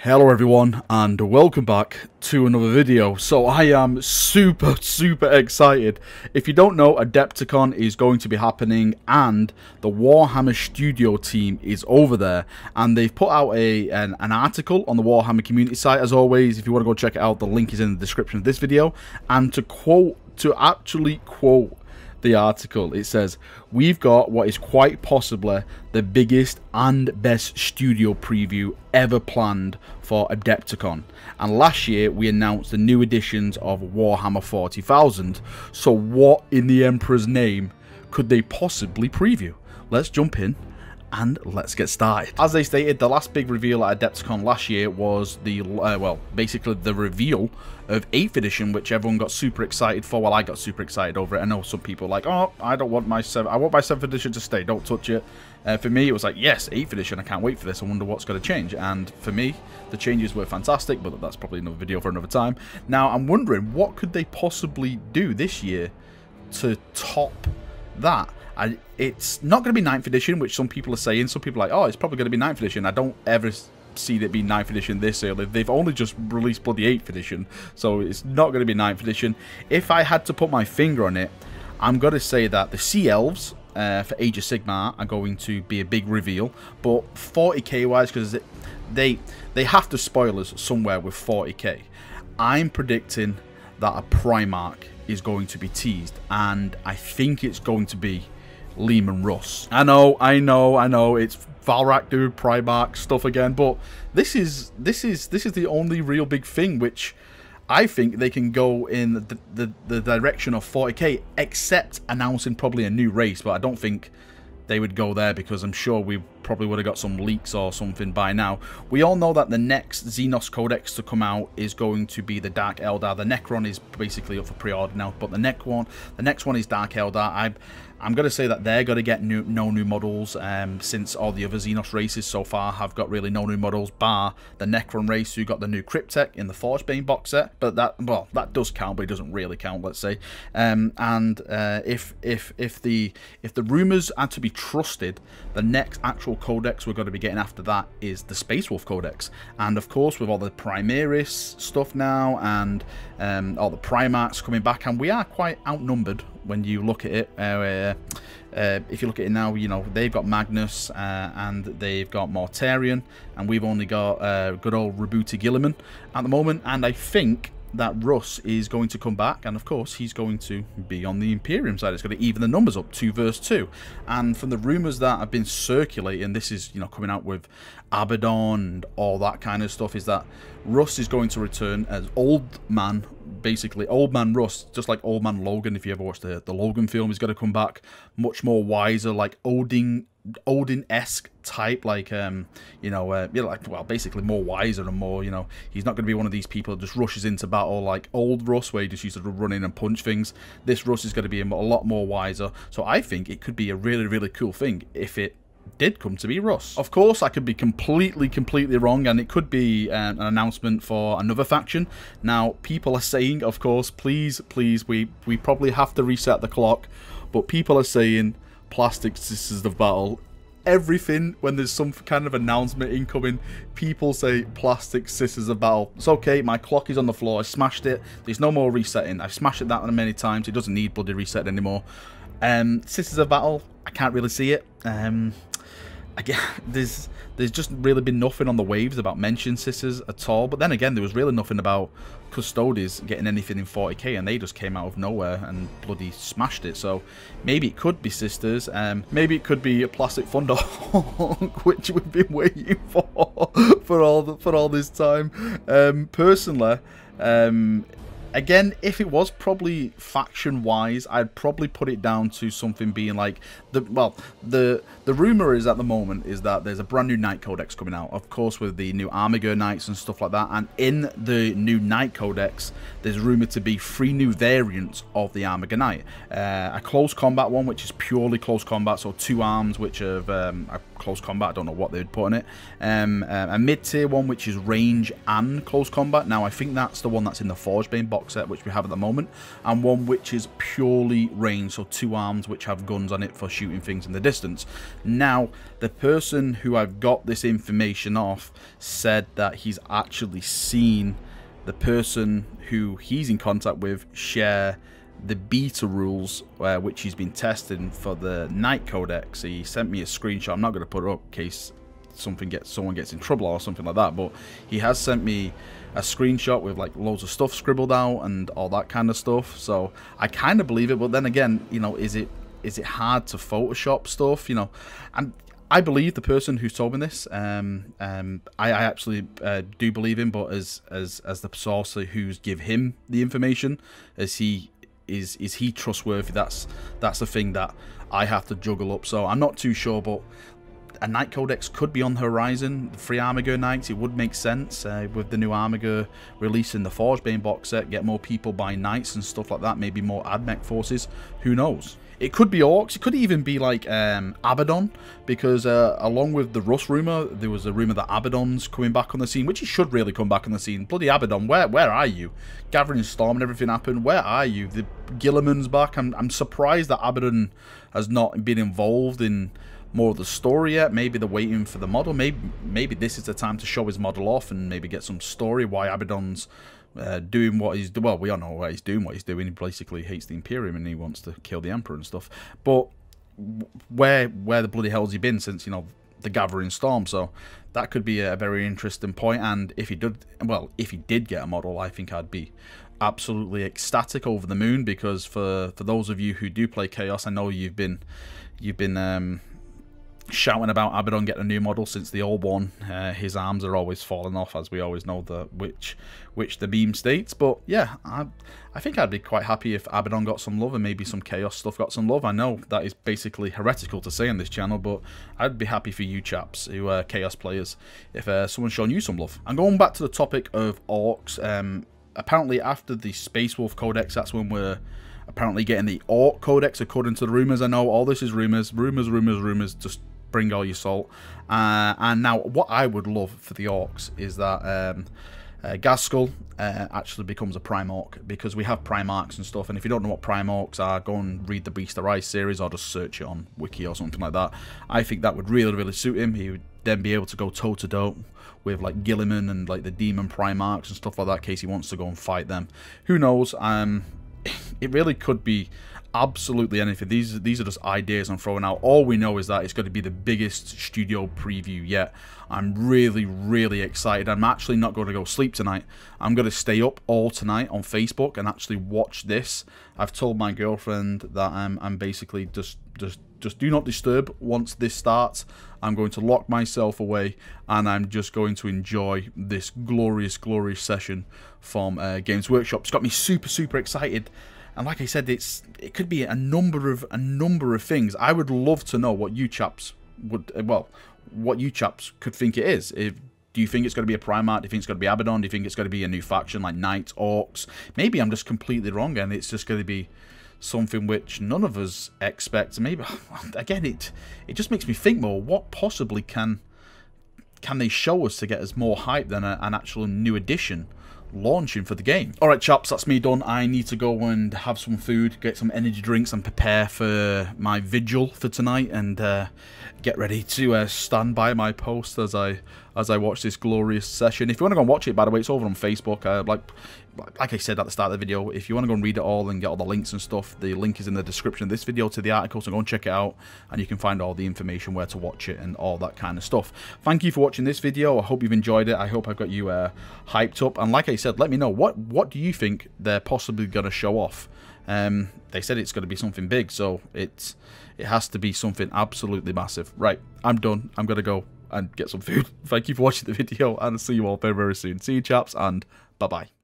Hello everyone and welcome back to another video. So I am super excited. If you don't know, AdeptiCon is going to be happening and the Warhammer studio team is over there, and they've put out an article on the Warhammer community site. As always, if you want to go check it out, the link is in the description of this video. And to actually quote the article, it says, "We've got what is quite possibly the biggest and best studio preview ever planned for AdeptiCon, and last year we announced the new editions of Warhammer 40,000, so what in the Emperor's name could they possibly preview?" Let's jump in and let's get started. As they stated, the last big reveal at AdeptiCon last year was the, basically the reveal of 8th edition, which everyone got super excited for. Well, I got super excited over it. I know some people are like, oh, I want my 7th edition to stay, don't touch it. For me, it was like, yes, 8th edition, I can't wait for this, I wonder what's going to change. And for me, the changes were fantastic, but that's probably another video for another time. Now, I'm wondering, what could they possibly do this year to top that? It's not going to be 9th edition, which some people are saying. Some people are like, oh, it's probably going to be 9th edition. I don't ever see it be 9th edition this early. They've only just released bloody 8th edition, so it's not going to be 9th edition. If I had to put my finger on it, I'm going to say that the Sea Elves for Age of Sigmar are going to be a big reveal, but 40k wise, because they have to spoil us somewhere with 40k. I'm predicting that a Primarch is going to be teased, and I think it's going to be Leman Russ. I know, it's Valrak doing Primarch stuff again, but this is the only real big thing which I think they can go in the direction of 40k, except announcing probably a new race, but I don't think they would go there because I'm sure we probably would have got some leaks or something by now. We all know that the next Xenos Codex to come out is going to be the Dark Eldar. The Necron is basically up for pre-order now, but the next one is Dark Eldar. I'm going to say that they're going to get no new models, since all the other Xenos races so far have got really no new models, bar the Necron race, who got the new Cryptek in the Forgebane box set. But that, well, that does count, but it doesn't really count, let's say. If the rumors are to be trusted, the next actual codex we're going to be getting after that is the Space Wolf Codex. And of course, with all the Primaris stuff now and all the Primarchs coming back, and we are quite outnumbered when you look at it. If you look at it now, you know, they've got Magnus and they've got Mortarion, and we've only got good old Rebooty Gilliman at the moment. And I think that Russ is going to come back, and of course he's going to be on the Imperium side. It's going to even the numbers up, 2 versus 2. And from the rumors that have been circulating, this is, you know, coming out with Abaddon and all that kind of stuff, is that Russ is going to return as Old Man, basically Old Man Russ, just like Old Man Logan. If you ever watched the Logan film, he's going to come back much more wiser, like Odin-esque type, like you know, like, well, basically more wiser and more, you know, he's not going to be one of these people that just rushes into battle like old Russ, where he just used to run in and punch things. This Russ is going to be a lot more wiser, so I think it could be a really cool thing if it did come to be Russ. Of course, I could be completely wrong, and it could be an announcement for another faction. Now, people are saying, of course, please, we probably have to reset the clock, but people are saying Plastic Sisters of Battle. Everything, when there's some kind of announcement incoming, people say Plastic Sisters of Battle. It's okay, my clock is on the floor, I smashed it, there's no more resetting. I've smashed it that many times, it doesn't need bloody reset anymore. Sisters of Battle, I can't really see it. Again, there's just really been nothing on the waves about mentioning Sisters at all. But then again, there was really nothing about Custodes getting anything in 40k, and they just came out of nowhere and bloody smashed it. So maybe it could be Sisters. Maybe it could be a Plastic Thunderhawk, which we've been waiting for all this time. Personally, again, if it was probably faction-wise, I'd probably put it down to something being like the rumor is at the moment is that there's a brand new Knight Codex coming out, of course, with the new Armiger Knights and stuff like that. And in the new Knight Codex, there's rumored to be 3 new variants of the Armiger Knight. A close combat one, which is purely close combat, so 2 arms, which have a close combat. I don't know what they'd put on it. A mid-tier one, which is range and close combat. Now, I think that's the one that's in the Forgebane box box set, which we have at the moment, and one which is purely range, so 2 arms which have guns on it for shooting things in the distance. Now, the person who I've got this information off said that he's actually seen the person who he's in contact with share the beta rules, which he's been testing for the Knight Codex. He sent me a screenshot. I'm not going to put it up in case someone gets in trouble or something like that, but he has sent me a screenshot with like loads of stuff scribbled out and all that kind of stuff. So I kind of believe it, but then again, you know, is it hard to Photoshop stuff, you know? And I believe the person who's told me this. I actually do believe him, but as the source who's give him the information, is he trustworthy? That's the thing that I have to juggle up. So I'm not too sure, but a Knight Codex could be on the horizon. The free Armiger Knights, it would make sense with the new Armiger releasing the Forgebane box set, get more people buy Knights and stuff like that, maybe more AdMech forces, who knows. It could be Orcs, it could even be like Abaddon, because along with the Rust rumour, there was a rumour that Abaddon's coming back on the scene, which he should really come back on the scene. Bloody Abaddon, where are you? Gathering Storm and everything happened, where are you? The Gilliman's back. I'm surprised that Abaddon has not been involved in more of the story yet. Maybe they're waiting for the model. Maybe this is the time to show his model off and maybe get some story why Abaddon's doing what he's doing. Well, we all know why he's doing what he's doing. He basically hates the Imperium and he wants to kill the Emperor and stuff. But where the bloody hell's he been since, you know, the Gathering Storm? So that could be a very interesting point. And if he did get a model, I think I'd be absolutely ecstatic, over the moon, because for those of you who do play Chaos, I know you've been shouting about Abaddon getting a new model since the old one. His arms are always falling off, as we always know, which the meme states. But yeah, I think I'd be quite happy if Abaddon got some love and maybe some Chaos stuff got some love. I know that is basically heretical to say on this channel, but I'd be happy for you chaps who are Chaos players if someone's shown you some love. And going back to the topic of Orcs, apparently after the Space Wolf Codex, that's when we're apparently getting the Orc Codex, according to the rumours. I know all this is rumours, just bring all your salt. And now what I would love for the Orcs is that Gaskell actually becomes a Primarch, because we have Primarchs and stuff, and if you don't know what Primarchs are, go and read the Beast of Rice series or just search it on Wiki or something like that. I think that would really suit him. He would then be able to go toe-to-toe with like Gilliman and like the Demon Primarchs and stuff like that, in case he wants to go and fight them. Who knows? It really could be absolutely anything. These are just ideas I'm throwing out. All we know is that it's going to be the biggest studio preview yet. I'm really excited. I'm actually not going to go sleep tonight. I'm going to stay up all tonight on Facebook and actually watch this. I've told my girlfriend that I'm basically just do not disturb once this starts. I'm going to lock myself away and I'm just going to enjoy this glorious session from Games Workshop. It's got me super excited. And like I said, it could be a number of things. I would love to know what you chaps could think it is. Do you think it's going to be a Primarch? Do you think it's going to be Abaddon? Do you think it's going to be a new faction like Knights, Orcs? Maybe I'm just completely wrong and it's just going to be something which none of us expect. Maybe, again, it just makes me think more. What possibly can they show us to get us more hype than an actual new edition launching for the game? Alright chaps, that's me done. I need to go and have some food, get some energy drinks and prepare for my vigil for tonight, and get ready to stand by my post as I watch this glorious session. If you want to go and watch it, by the way, it's over on Facebook. Like I said at the start of the video, if you want to go and read it all and get all the links and stuff, the link is in the description of this video to the article, so go and check it out and you can find all the information where to watch it and all that kind of stuff. Thank you for watching this video. I hope you've enjoyed it. I hope I've got you hyped up, and like I said, let me know what do you think they're possibly going to show off. They said it's going to be something big, so it has to be something absolutely massive. Right, I'm done. I'm going to go and get some food. Thank you for watching the video, and I'll see you all very soon. See you chaps, and bye bye.